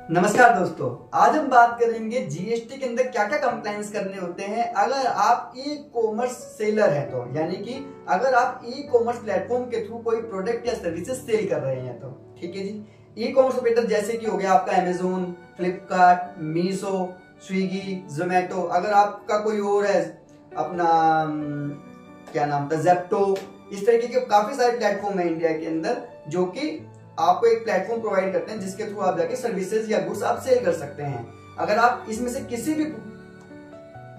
नमस्कार दोस्तों, आज हम बात करेंगे जीएसटी के अंदर क्या क्या कंप्लायंस करने होते हैं अगर आप ई कॉमर्स सेलर हैं तो, यानी कि अगर आप ई कॉमर्स प्लेटफॉर्म के थ्रू कोई प्रोडक्ट या सर्विसेज सेल कर रहे हैं तो। ठीक है जी। ई कॉमर्स ऑपरेटर जैसे कि हो गया आपका अमेजोन, फ्लिपकार्ट, मीशो, स्विगी, जोमेटो। अगर आपका कोई और है अपना क्या नाम था, जेप्टो, इस तरीके के काफी सारे प्लेटफॉर्म है इंडिया के अंदर जो कि आपको एक प्लेटफॉर्म प्रोवाइड करते हैं जिसके थ्रू आप जाके सर्विसेज या गुड्स आप सेल कर सकते हैं। अगर आप इसमें से किसी भी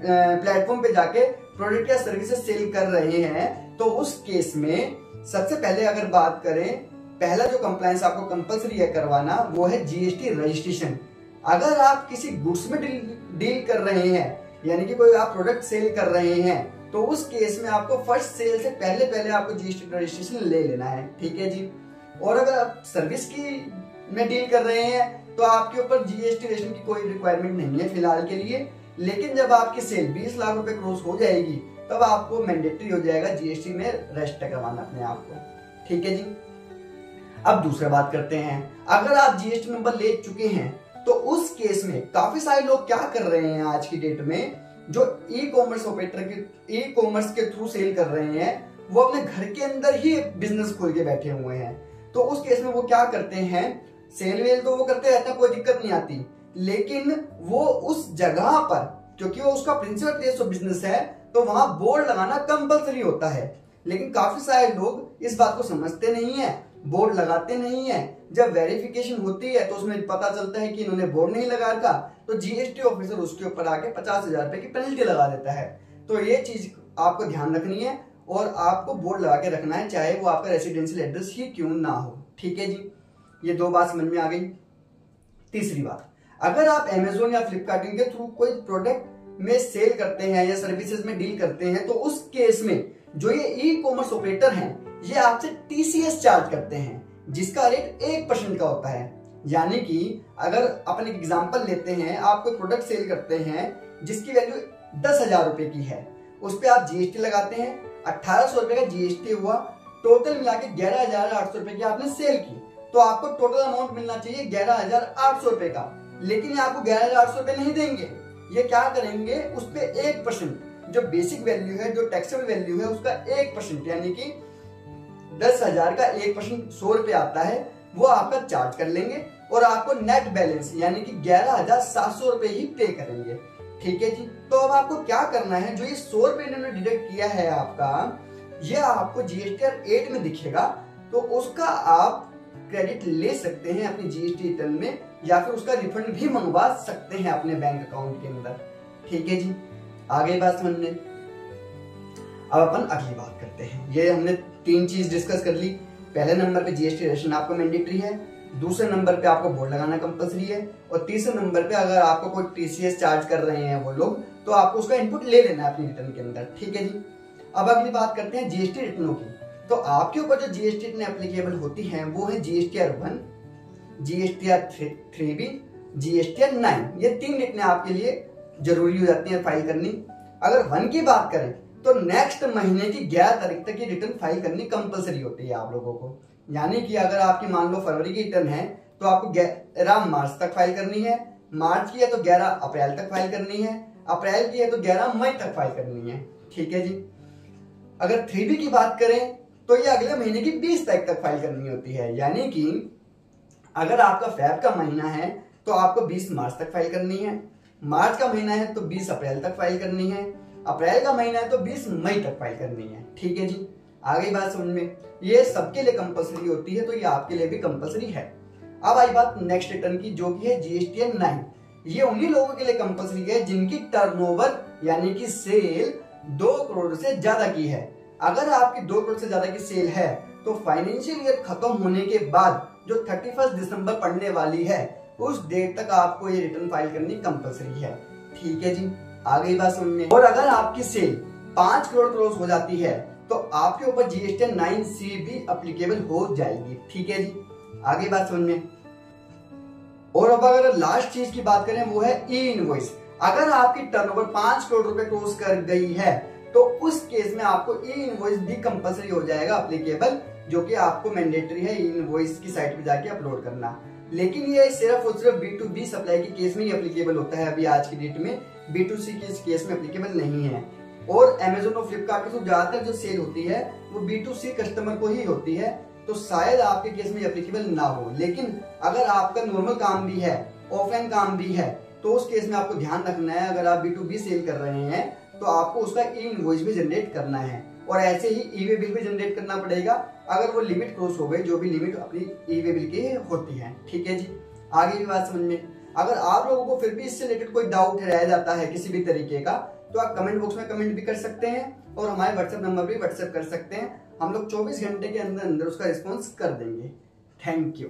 प्लेटफॉर्म पे जाके प्रोडक्ट या सर्विसेज सेल कर रहे हैं तो उस केस में सबसे पहले अगर बात करें, पहला जो कंप्लायंस आपको कंपलसरी है करवाना वो है जीएसटी रजिस्ट्रेशन। अगर आप किसी गुड्स में डील कर रहे हैं, यानी कि कोई आप प्रोडक्ट सेल कर रहे हैं, तो उस केस में आपको फर्स्ट सेल से पहले आपको जीएसटी रजिस्ट्रेशन ले लेना है। ठीक है जी। और अगर आप सर्विस की में डील कर रहे हैं तो आपके ऊपर जीएसटी रजिस्ट्रेशन की कोई रिक्वायरमेंट नहीं है फिलहाल के लिए, लेकिन जब आपकी सेल 20 लाख रुपए क्रॉस हो जाएगी तब आपको मैंडेटरी हो जाएगा जीएसटी में रजिस्टर करवाना अपने आप को। ठीक है जी। अब दूसरा बात करते हैं, अगर आप जीएसटी नंबर ले चुके हैं तो उस केस में काफी सारे लोग क्या कर रहे हैं आज की डेट में, जो ई कॉमर्स ऑपरेटर के ई कॉमर्स के थ्रू सेल कर रहे हैं वो अपने घर के अंदर ही बिजनेस खोल के बैठे हुए हैं। तो उस केस में वो क्या करते हैं, सेल वेल तो वो करते रहते हैं, कोई दिक्कत नहीं आती, लेकिन वो उस जगह पर, क्योंकि वो उसका प्रिंसिपल प्लेस ऑफ बिजनेस है, तो वहां बोर्ड लगाना कंपलसरी होता है। लेकिन काफी सारे लोग इस बात को समझते नहीं है, बोर्ड लगाते नहीं है। जब वेरिफिकेशन होती है तो उसमें पता चलता है कि इन्होंने बोर्ड नहीं लगा रखा, तो जीएसटी ऑफिसर उसके ऊपर आके 50,000 रुपए की पेनल्टी लगा देता है। तो ये चीज आपको ध्यान रखनी है और आपको बोर्ड लगा के रखना है, चाहे वो आपका रेसिडेंशियल एड्रेस ही क्यों ना हो। ठीक है जी। ये दो बात समझ में आ गई। तीसरी बात, अगर आप अमेजोन या फ्लिपकार्ट के थ्रू कोई प्रोडक्ट में सेल करते हैं या सर्विसेज में डील करते हैं तो उस केस में जो ये ई कॉमर्स ऑपरेटर हैं ये आपसे टीसीएस चार्ज करते हैं, जिसका रेट 1% का होता है। यानी कि अगर अपन एक एग्जांपल लेते हैं, आप कोई प्रोडक्ट सेल करते हैं जिसकी वैल्यू 10,000 रुपए की है, उस पर आप जीएसटी लगाते हैं, 1,800 रुपए का जीएसटी हुआ, टोटल मिला के 11,800 रुपए की आपने सेल की, तो आपको टोटल अमाउंट मिलना चाहिए 11,800 रुपए का। लेकिन ये आपको 11,800 रुपए नहीं देंगे, ये क्या करेंगे, उस पे 1% जो बेसिक वैल्यू है, जो टैक्सेबल वैल्यू है उसका 1%, यानी कि 10,000 का 1% 100 रुपए आता है, वो आपका चार्ज कर लेंगे और आपको नेट बैलेंस यानी कि 11,700 रुपए ही पे करेंगे। ठीक है जी। तो अब आपको क्या करना है, जो ये 100 रुपए इन्होंने डिडक्ट किया है आपका, ये आपको जीएसटीआर 8 में दिखेगा, तो उसका आप क्रेडिट ले सकते हैं अपनी जीएसटी रिटर्न में, या फिर उसका रिफंड भी मंगवा सकते हैं अपने बैंक अकाउंट के अंदर। ठीक है जी। आगे बात समझ में। अब अपन अगली बात करते हैं। ये हमने 3 चीज डिस्कस कर ली। पहले नंबर पे जीएसटी रजिस्ट्रेशन आपको मैंडेटरी है, दूसरे नंबर पे आपको बोर्ड लगाना कंपलसरी है, और तीसरे नंबर पे अगर आपको कोई टीसीएस चार्ज कर रहे हैं वो लोग, तो आपको उसका इनपुट ले लेना है अपनी रिटर्न के अंदर। ठीक है जी। अब अगली बात करते हैं जीएसटी रिटर्नों की। तो आपके ऊपर जो जीएसटी रिटर्न एप्लीकेबल होती हैं वो है जीएसटीआर 1, जीएसटीआर 3B, जीएसटीआर 9। ये 3 रिटर्न आपके लिए जरूरी हो जाती है फाइल करनी। अगर 1 की बात करें तो नेक्स्ट महीने की 11 तारीख तक की रिटर्न फाइल करनी कंपलसरी होती है आप लोगों को। यानी कि अगर आपकी मान लो फरवरी की रिटर्न है तो आपको 11 मार्च तक फाइल करनी है, मार्च की है तो 11 अप्रैल तक फाइल करनी है, अप्रैल की है तो 11 मई तक फाइल करनी है। ठीक है जी। अगर 3B की बात करें तो ये अगले महीने की 20 तारीख तक फाइल करनी होती है। यानी कि अगर आपका फेब का महीना है तो आपको 20 मार्च तक फाइल करनी है, मार्च का महीना है तो 20 अप्रैल तक फाइल करनी है, अप्रैल का महीना है तो 20 मई तक फाइल करनी है। ठीक है जी। आगे बात समझ में। ये सबके लिए कंपलसरी होती है, तो ये आपके लिए भी कंपलसरी है। अब आई बात नेक्स्ट रिटर्न की, जो कि है जीएसटीआर 9। ये उन्हीं लोगों के लिए कंपलसरी है जिनकी टर्नओवर यानी कि सेल 2 करोड़ से ज्यादा की है। अगर आपकी 2 करोड़ से ज्यादा की सेल है तो फाइनेंशियल ईयर खत्म होने के बाद जो 31 दिसंबर पड़ने वाली है उस डेट तक आपको ये रिटर्न फाइल करनी कंपलसरी है। ठीक है जी। आगे बात सुनिए। और अगर आपकी सेल 5 करोड़ क्रॉस हो जाती है तो आपके ऊपर जीएसटीआर 9C भी एप्लीकेबल हो जाएगी। ठीक है जी। आगे बात सुनिए। और अब अगर लास्ट चीज की बात करें वो है ई इनवॉइस। अगर आपकी टर्नओवर 5 करोड़ रुपए क्रॉस कर गई है तो उस केस में आपको ई इनवॉइस भी कंपलसरी हो जाएगा एप्लीकेबल, जो कि आपको मैंडेटरी है ई इनवॉइस की साइट पे जाके अपलोड करना। लेकिन ये सिर्फ और सिर्फ B2B सप्लाई के केस में ही एप्लीकेबल होता है। अभी आज की डेट में B2C के केस में एप्लीकेबल नहीं है। और Amazon और फ्लिपकार्ट की तो ज्यादातर जो सेल होती है वो B2C कस्टमर को ही होती है, तो शायद आपके केस में एप्लीकेबल ना हो। लेकिन अगर आपका नॉर्मल काम भी है, ऑफलाइन काम भी है, तो उस केस में आपको ध्यान रखना है, अगर आप B2B सेल कर रहे हैं तो आपको उसका ई इनवॉइस भी जनरेट करना है, और ऐसे ही ई वे बिल भी जनरेट करना पड़ेगा अगर वो लिमिट क्रॉस हो गई, जो भी लिमिट अपनी ई वे बिल की होती है। ठीक है जी, आगे भी बात समझ में। अगर आप लोगों को फिर भी इससे रिलेटेड कोई डाउट रह जाता है किसी भी तरीके का, तो आप कमेंट बॉक्स में कमेंट भी कर सकते हैं और हमारे व्हाट्सएप नंबर भी व्हाट्सएप कर सकते हैं। हम लोग 24 घंटे के अंदर अंदर उसका रिस्पॉन्स कर देंगे। Thank you.